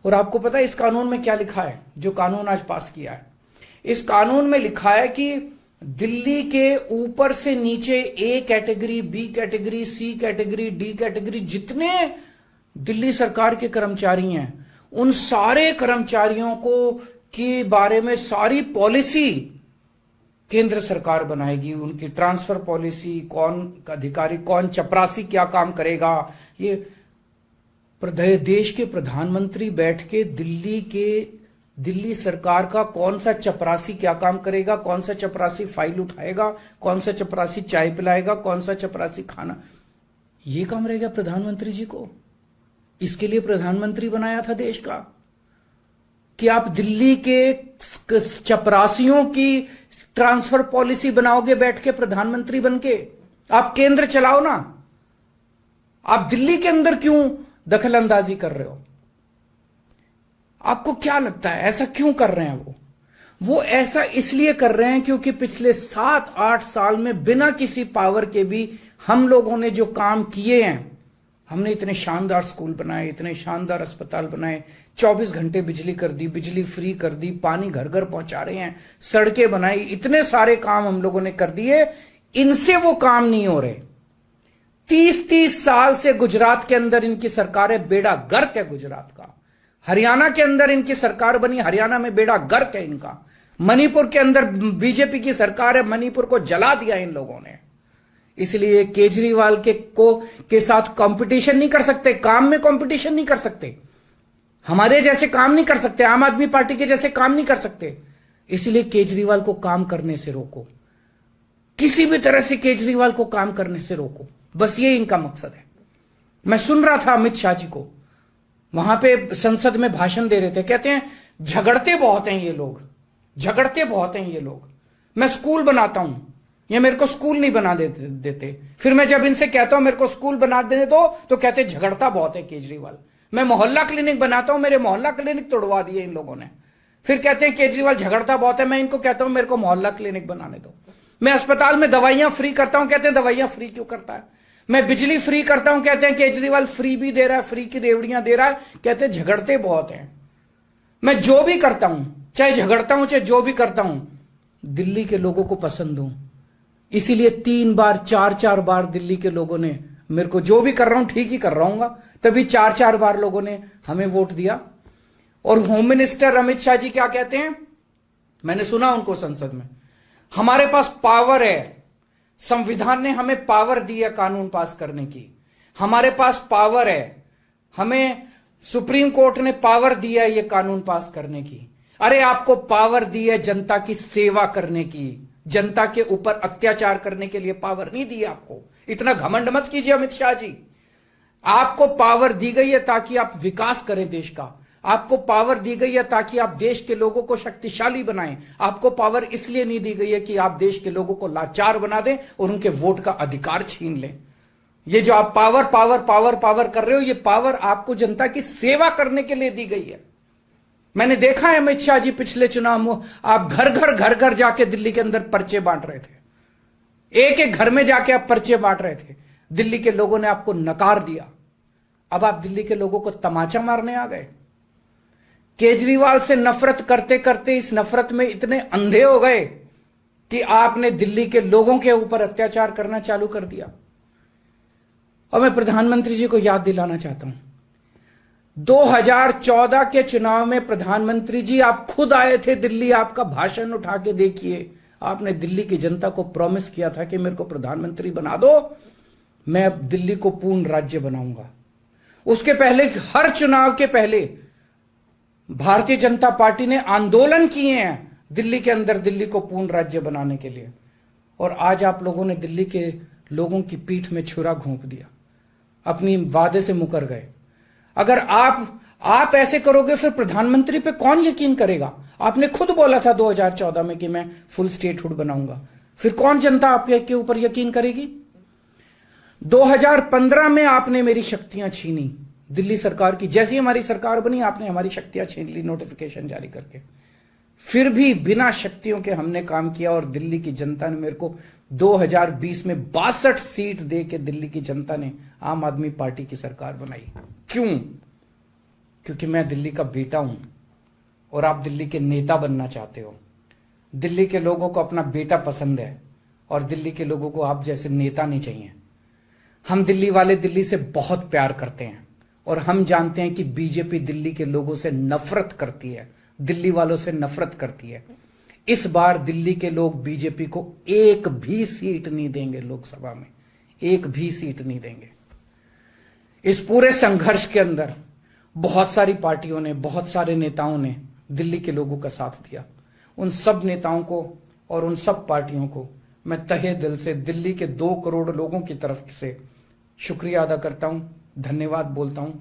और आपको पता है इस कानून में क्या लिखा है, जो कानून आज पास किया है? इस कानून में लिखा है कि दिल्ली के ऊपर से नीचे A category, B category, C category, D category जितने दिल्ली सरकार के कर्मचारी हैं, उन सारे कर्मचारियों को के बारे में सारी पॉलिसी केंद्र सरकार बनाएगी। उनकी ट्रांसफर पॉलिसी, कौन अधिकारी, कौन चपरासी क्या काम करेगा, ये देश के प्रधानमंत्री बैठ के दिल्ली सरकार का कौन सा चपरासी क्या काम करेगा, कौन सा चपरासी फाइल उठाएगा, कौन सा चपरासी चाय पिलाएगा, कौन सा चपरासी खाना, ये काम रहेगा प्रधानमंत्री जी को। इसके लिए प्रधानमंत्री बनाया था देश का कि आप दिल्ली के चपरासियों की ट्रांसफर पॉलिसी बनाओगे बैठ के प्रधानमंत्री बनके। आप केंद्र चलाओ ना, आप दिल्ली के अंदर क्यों दखल अंदाजी कर रहे हो? आपको क्या लगता है ऐसा क्यों कर रहे हैं? वो ऐसा इसलिए कर रहे हैं क्योंकि पिछले 7-8 साल में बिना किसी पावर के भी हम लोगों ने जो काम किए हैं, हमने इतने शानदार स्कूल बनाए, इतने शानदार अस्पताल बनाए, 24 घंटे बिजली कर दी, बिजली फ्री कर दी, पानी घर घर पहुंचा रहे हैं, सड़कें बनाई, इतने सारे काम हम लोगों ने कर दिए। इनसे वो काम नहीं हो रहे। 30-30 साल से गुजरात के अंदर इनकी सरकार है, बेड़ा गर्क है गुजरात का। हरियाणा के अंदर इनकी सरकार बनी, हरियाणा में बेड़ा गर्क है इनका। मणिपुर के अंदर बीजेपी की सरकार है, मणिपुर को जला दिया इन लोगों ने। इसलिए केजरीवाल के साथ कंपटीशन नहीं कर सकते, काम में कंपटीशन नहीं कर सकते, हमारे जैसे काम नहीं कर सकते, आम आदमी पार्टी के जैसे काम नहीं कर सकते। इसलिए केजरीवाल को काम करने से रोको, किसी भी तरह से केजरीवाल को काम करने से रोको, बस ये इनका मकसद है। मैं सुन रहा था अमित शाह जी को, वहां पे संसद में भाषण दे रहे थे, कहते हैं झगड़ते बहुत हैं ये लोग, झगड़ते बहुत हैं ये लोग। मैं स्कूल बनाता हूं, ये मेरे को स्कूल नहीं बना देते। फिर मैं जब इनसे कहता हूं मेरे को स्कूल बना देने दो, तो कहते झगड़ता बहुत है केजरीवाल। मैं मोहल्ला क्लिनिक बनाता हूं, मेरे मोहल्ला क्लिनिक तोड़वा दिए इन लोगों ने। फिर कहते हैं केजरीवाल झगड़ता बहुत है। मैं इनको कहता हूं मेरे को मोहल्ला क्लिनिक बनाने दो। मैं अस्पताल में दवाइयां फ्री करता हूं, कहते हैं दवाइयां फ्री क्यों करता है। मैं बिजली फ्री करता हूं, कहते हैं केजरीवाल फ्री भी दे रहा है, फ्री की रेवड़ियां दे रहा है, कहते हैं झगड़ते बहुत हैं। मैं जो भी करता हूं, चाहे झगड़ता हूं चाहे जो भी करता हूं, दिल्ली के लोगों को पसंद हूं। इसीलिए 3 बार 4-4 बार दिल्ली के लोगों ने मेरे को, जो भी कर रहा हूं ठीक ही कर रहा हूं, तभी 4-4 बार लोगों ने हमें वोट दिया। और होम मिनिस्टर अमित शाह जी क्या कहते हैं, मैंने सुना उनको संसद में, हमारे पास पावर है, संविधान ने हमें पावर दी है कानून पास करने की, हमारे पास पावर है, हमें सुप्रीम कोर्ट ने पावर दिया है ये कानून पास करने की। अरे आपको पावर दी है जनता की सेवा करने की, जनता के ऊपर अत्याचार करने के लिए पावर नहीं दी आपको। इतना घमंड मत कीजिए अमित शाह जी। आपको पावर दी गई है ताकि आप विकास करें देश का, आपको पावर दी गई है ताकि आप देश के लोगों को शक्तिशाली बनाएं। आपको पावर इसलिए नहीं दी गई है कि आप देश के लोगों को लाचार बना दें और उनके वोट का अधिकार छीन लें। ये जो आप पावर पावर पावर पावर कर रहे हो, ये पावर आपको जनता की सेवा करने के लिए दी गई है। मैंने देखा है अमित शाह जी पिछले चुनाव में आप घर घर जाके दिल्ली के अंदर पर्चे बांट रहे थे, एक एक घर में जाके आप पर्चे बांट रहे थे। दिल्ली के लोगों ने आपको नकार दिया। अब आप दिल्ली के लोगों को तमाचा मारने आ गए। केजरीवाल से नफरत करते करते इस नफरत में इतने अंधे हो गए कि आपने दिल्ली के लोगों के ऊपर अत्याचार करना चालू कर दिया। और मैं प्रधानमंत्री जी को याद दिलाना चाहता हूं, 2014 के चुनाव में प्रधानमंत्री जी आप खुद आए थे दिल्ली, आपका भाषण उठा के देखिए। आपने दिल्ली की जनता को प्रॉमिस किया था कि मेरे को प्रधानमंत्री बना दो, मैं अब दिल्ली को पूर्ण राज्य बनाऊंगा। उसके पहले, हर चुनाव के पहले भारतीय जनता पार्टी ने आंदोलन किए हैं दिल्ली के अंदर दिल्ली को पूर्ण राज्य बनाने के लिए। और आज आप लोगों ने दिल्ली के लोगों की पीठ में छुरा घोंप दिया, अपनी वादे से मुकर गए। अगर आप ऐसे करोगे फिर प्रधानमंत्री पे कौन यकीन करेगा? आपने खुद बोला था 2014 में कि मैं फुल स्टेटहुड बनाऊंगा, फिर कौन जनता आपके ऊपर यकीन करेगी? 2015 में आपने मेरी शक्तियां छीनी दिल्ली सरकार की, जैसी हमारी सरकार बनी आपने हमारी शक्तियां छीन ली नोटिफिकेशन जारी करके। फिर भी बिना शक्तियों के हमने काम किया और दिल्ली की जनता ने मेरे को 2020 में 62 सीट दे के दिल्ली की जनता ने आम आदमी पार्टी की सरकार बनाई। क्यों? क्योंकि मैं दिल्ली का बेटा हूं और आप दिल्ली के नेता बनना चाहते हो। दिल्ली के लोगों को अपना बेटा पसंद है और दिल्ली के लोगों को आप जैसे नेता नहीं चाहिए। हम दिल्ली वाले दिल्ली से बहुत प्यार करते हैं और हम जानते हैं कि बीजेपी दिल्ली के लोगों से नफरत करती है, दिल्ली वालों से नफरत करती है। इस बार दिल्ली के लोग बीजेपी को एक भी सीट नहीं देंगे, लोकसभा में एक भी सीट नहीं देंगे। इस पूरे संघर्ष के अंदर बहुत सारी पार्टियों ने, बहुत सारे नेताओं ने दिल्ली के लोगों का साथ दिया। उन सब नेताओं को और उन सब पार्टियों को मैं तहे दिल से दिल्ली के 2 करोड़ लोगों की तरफ से शुक्रिया अदा करता हूं, धन्यवाद बोलता हूं।